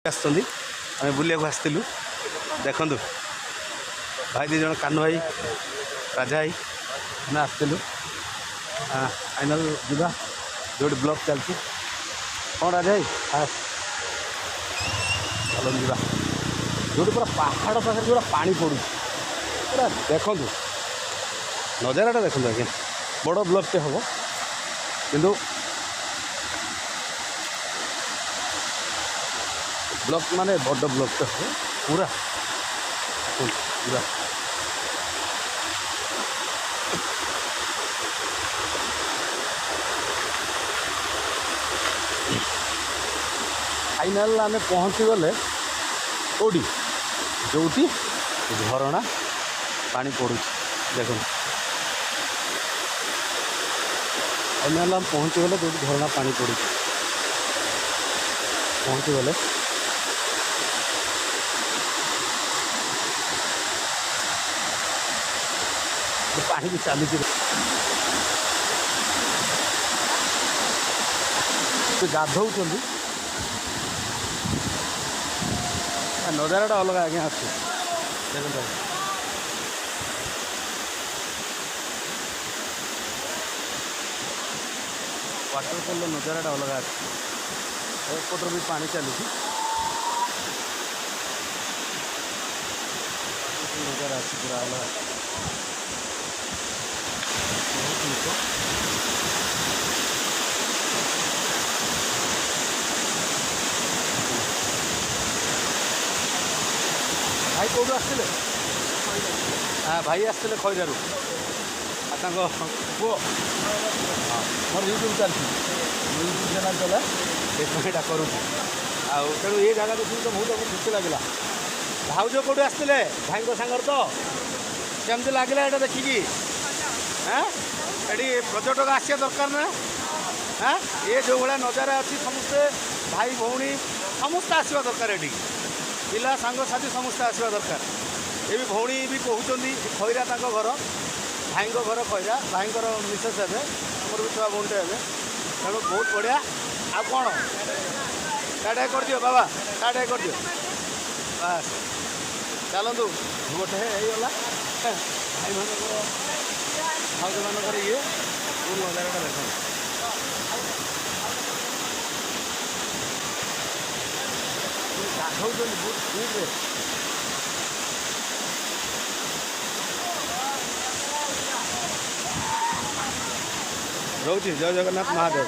आम बुलिया आसलु देखु भाई दी जन कानू भाई राजा भाई आम आसलु फाइनाल जा जो ब्लॉक चलती कौन राजा भाई फास्ट चलो जा जो पूरा पहाड़ पाखे जो पा पड़ू पूरा देखु नजारा देखो आज्ञा बड़ ब्लॉकटे हम किंतु ब्लॉक माने बड़ ब्लॉकटे हम पूरा पूरा फाइनाल आम पहुँची गले कौटी जो झरणा पानी पड़ू देखो फाइनाल आम पहुँची गले जो झरणा पानी पड़ू पहुँची गले पानी भी चली गाधौ नजारा अलग आज्ञा आस वाटरफॉल नजारा अलग आसपटर भी पानी चली नजारा आस पूरा अलग भाई कौटू आसते हाँ भाई आसते खैरारू पुओ हाँ मोर यूट्यूब चलती यूट्यूब चैनल चला से करूँ तेणु ये जगह देखिए तो बहुत खुशी लगे भाज कौटू आसते भाई सांगर तो केमती लगे यहाँ देखिकी हाँ ये पर्यटक आसिया दरकार ना हाँ ये जो भाया नजारा अच्छी समस्ते भाई भौणी समस्ते आसवा दरकार ये पिला सांगसाथी समस्ते आसवा दरकार ये भी भौणी भी कहते खैरा घर भाई घर खैरा भाई मिसेस हे आमर भी छुआ भौणीटे हे तेणु बहुत बढ़िया आ कौन टाटा कर दियो बाबा टाटा कर दियो बास चलतु गोटे होगा भाई भाज मान ये नजारा देख गाधौन बहुत स्पीड रोचे जय जगन्नाथ महादेव।